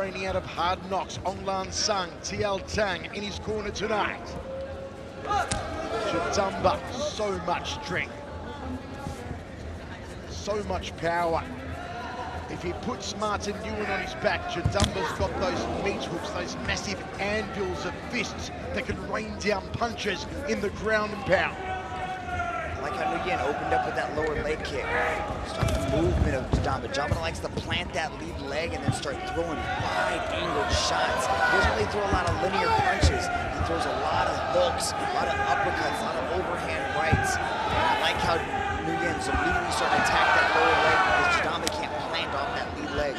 training out of Hard Knocks, Onglan Sung, TL Tang in his corner tonight. Jadambaa, so much strength, so much power. If he puts Martin Nguyen on his back, Jadambaa's got those meat hooks, those massive anvils of fists that can rain down punches in the ground and pound. I like how Nguyen opened up with that lower leg kick. Start the movement of Jadambaa. Jadambaa likes to plant that lead leg and then start throwing wide-angled shots. He doesn't really throw a lot of linear punches. He throws a lot of hooks, a lot of uppercuts, a lot of overhand rights. And I like how Nguyen's immediately starting to attack that lower leg because Jadambaa can't plant off that lead leg.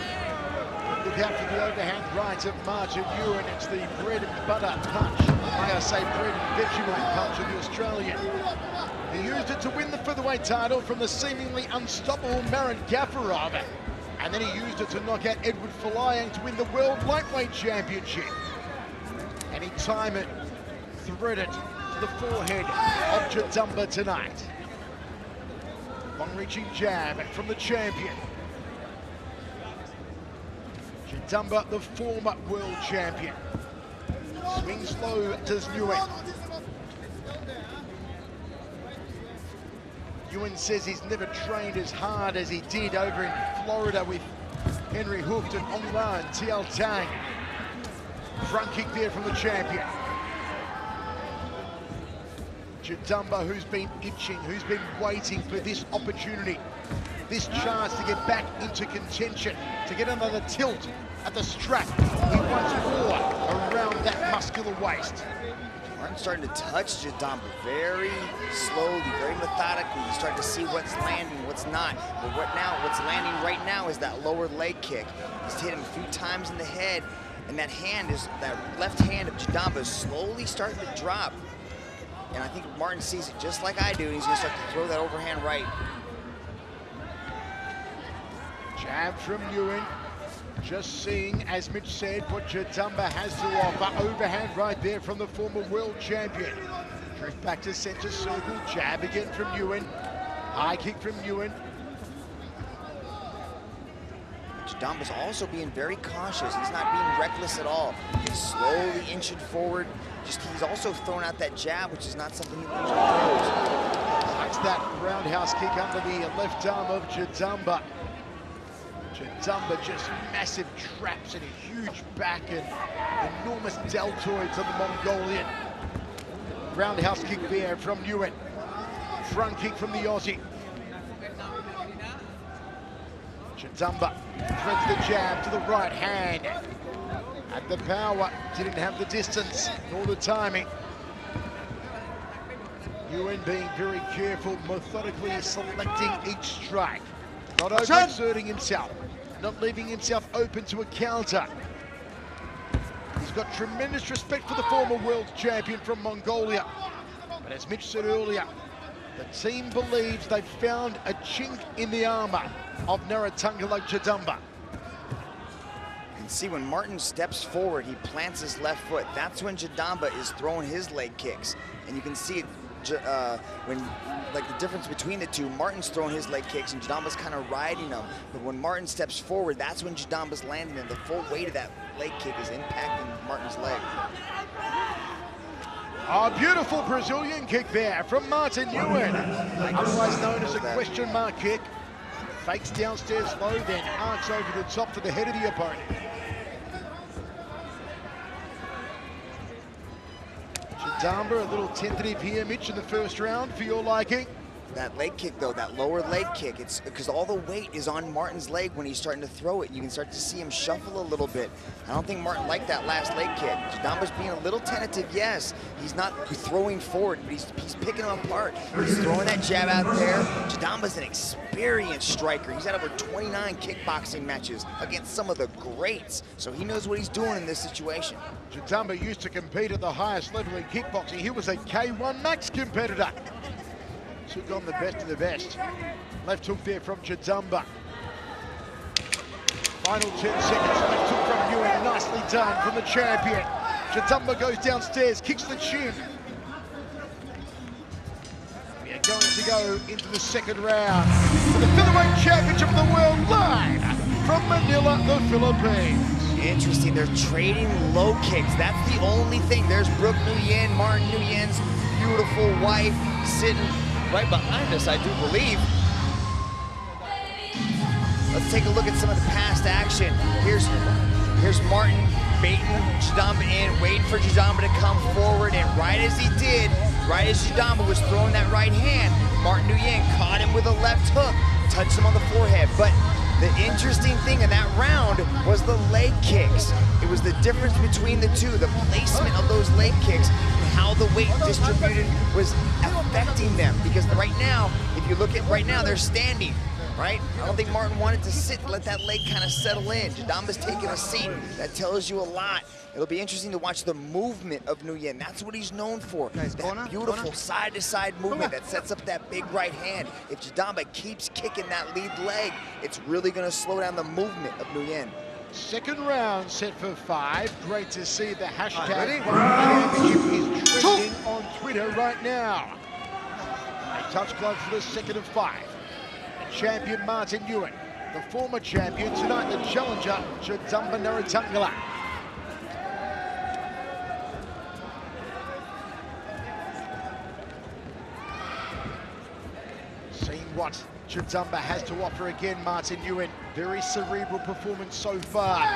Look out for the overhand right of Martin Nguyen. It's the bread and butter punch. I gotta say bread and Vegemite punch of the Australian. He used it to win the featherweight title from the seemingly unstoppable Marin Gafarov. And then he used it to knock out Edward Folayang to win the World Lightweight Championship. And he timed it, threaded to the forehead of Jadambaa tonight. Long-reaching jab from the champion. Jadambaa, the former world champion. Swings low, does Nguyen. Nguyen says he's never trained as hard as he did over in Florida with Henry Hooft and Onglan TL Tang. Front kick there from the champion. Jadambaa, who's been itching, who's been waiting for this opportunity, this chance to get back into contention, to get another tilt at the strap he once wore around that muscular waist. Martin's starting to touch Jadambaa very slowly, very methodically. He's starting to see what's landing, what's not. But what's landing right now is that lower leg kick. He's hit him a few times in the head, and that left hand of Jadambaa is slowly starting to drop. And I think Martin sees it just like I do, and he's gonna start to throw that overhand right. Jab from Nguyen. Just seeing, as Mitch said, what Jadambaa has to offer. Overhand right there from the former world champion. Drift back to center circle. Jab again from Nguyen. High kick from Nguyen. Jadambaa's also being very cautious. He's not being reckless at all. He's slowly inching forward. He's also throwing out that jab, which is not something he usually throws. That's that roundhouse kick under the left arm of Jadambaa. Jadambaa just massive traps and a huge back and enormous deltoid to the Mongolian. Roundhouse kick there from Nguyen. Front kick from the Aussie. Jadambaa threads the jab to the right hand. Had the power, didn't have the distance nor the timing. Nguyen being very careful, methodically selecting each strike. Not overexerting himself, not leaving himself open to a counter. He's got tremendous respect for the former world champion from Mongolia. But as Mitch said earlier, the team believes they've found a chink in the armor of Naratungala Jadambaa. You can see when Martin steps forward, he plants his left foot. That's when Jadambaa is throwing his leg kicks. And you can see it like the difference between the two. Martin's throwing his leg kicks and Jadambaa's kind of riding them. But when Martin steps forward, that's when Jadambaa's landing and the full weight of that leg kick is impacting Martin's leg. A beautiful Brazilian kick there from Martin Nguyen, otherwise known as a question mark kick. Fakes downstairs low, then arcs over the top to the head of the opponent. Jadambaa a little tentative here, Mitch, in the first round for your liking. That leg kick, though, that lower leg kick, it's because all the weight is on Martin's leg when he's starting to throw it. You can start to see him shuffle a little bit. I don't think Martin liked that last leg kick. Jadambaa's being a little tentative, yes. He's not throwing forward, but he's picking them apart. He's throwing that jab out there. Jadambaa's an experienced striker. He's had over 29 kickboxing matches against some of the greats, so he knows what he's doing in this situation. Jadambaa used to compete at the highest level in kickboxing. He was a K1 Max competitor. Took on the best of the best. Left hook there from Jadambaa. Final 10 seconds. Left hook from Nguyen. Nicely done from the champion. Jadambaa goes downstairs, kicks the chin. We are going to go into the second round for the featherweight championship of the world live from Manila, the Philippines. Interesting, they're trading low kicks. That's the only thing. There's Brooke Nguyen, Martin Nguyen's beautiful wife, sitting right behind us, I do believe. Let's take a look at some of the past action. Here's Martin baiting Jadambaa in, waiting for Jadambaa to come forward, and right as he did, right as Jadambaa was throwing that right hand, Martin Nguyen caught him with a left hook, touched him on the forehead. But the interesting thing in that round was the leg kicks. It was the difference between the two, the placement of those leg kicks and how the weight distributed was affecting them. Because right now, if you look at right now, they're standing, right? I don't think Martin wanted to sit and let that leg kind of settle in. Jadambaa's taking a seat. That tells you a lot. It'll be interesting to watch the movement of Nguyen. That's what he's known for. That beautiful side-to-side movement that sets up that big right hand. If Jadambaa keeps kicking that lead leg, it's really going to slow down the movement of Nguyen. Second round set for 5. Great to see the hashtag championship is trending on Twitter right now. A touch glove for the second of 5. The champion Martin Nguyen, the former champion, tonight the challenger Jadambaa Naratungala. Seeing what Jadambaa has to offer again, Martin Nguyen. Very cerebral performance so far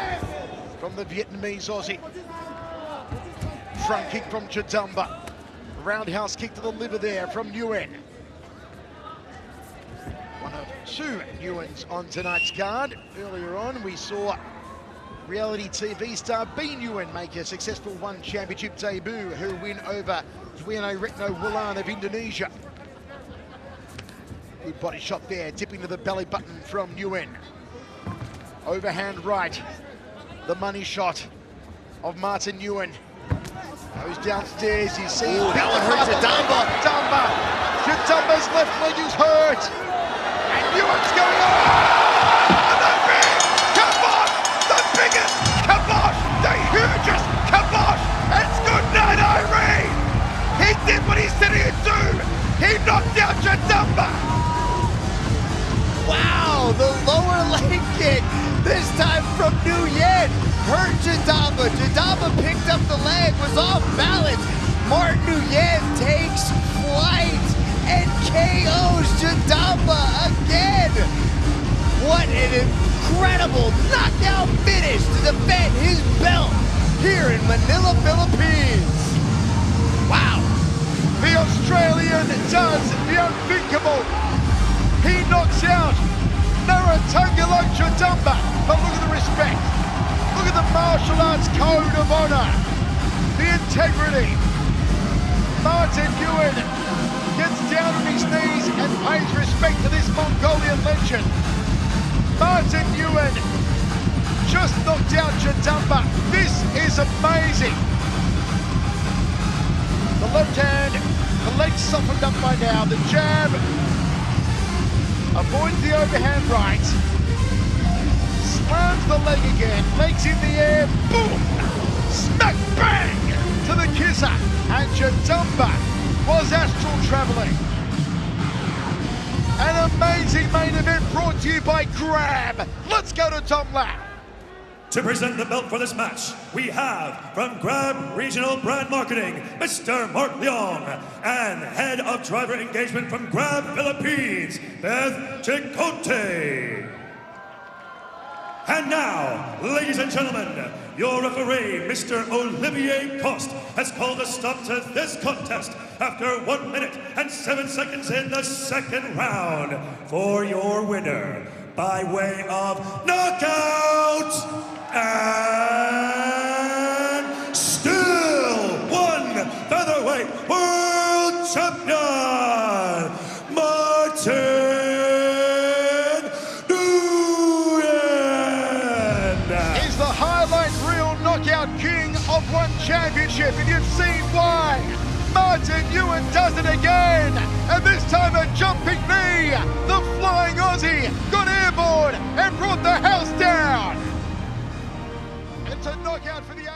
from the Vietnamese Aussie. Front kick from Jadambaa. Roundhouse kick to the liver there from Nguyen. One of 2 Nguyen's on tonight's card. Earlier on, we saw reality TV star B Nguyen make a successful One Championship debut, her win over Nguyen Retno Wulan of Indonesia. Good body shot there, tipping to the belly button from Nguyen. Overhand right, the money shot of Martin Nguyen. Goes downstairs, you see. Ooh, that one hurt Jadambaa. Jadambaa's left leg is hurt. And Nguyen's going on. And the big kabosh, the biggest kabosh, the hugest kabosh. It's good night, Irene. He did what he said he'd do. He knocked out Jadambaa. Wow, the lower leg kick, this time from Nguyen, hurt Jadambaa. Jadambaa picked up the leg, was off balance. Martin Nguyen takes flight and KOs Jadambaa again. What an incredible knockout finish to defend his belt here in Manila, Philippines. Wow. The Australian does the unthinkable. He knocks out Naratungala Jadambaa. But look at the respect. Look at the martial arts code of honor. The integrity. Martin Nguyen gets down on his knees and pays respect to this Mongolian legend. Martin Nguyen just knocked out Jadambaa. This is amazing. The left hand, the leg's softened up by now. The jab. Avoids the overhand right, slams the leg again, legs in the air, boom! Smack bang to the kisser, and Jadambaa was astral traveling. An amazing main event brought to you by Grab. Let's go to Tom Lau. To present the belt for this match, we have from Grab Regional Brand Marketing, Mr. Mark Leong, and Head of Driver Engagement from Grab Philippines, Beth Chicote. And now, ladies and gentlemen, your referee, Mr. Olivier Coste, has called a stop to this contest after 1 minute and 7 seconds in the second round for your winner by way of knockout. And still one featherweight world champion, Martin Nguyen. He's the highlight reel knockout king of One Championship, and you've seen why. Martin Nguyen does it again, and this time a jumping knee. The flying Aussie got airborne and brought the house down. It's a knockout for the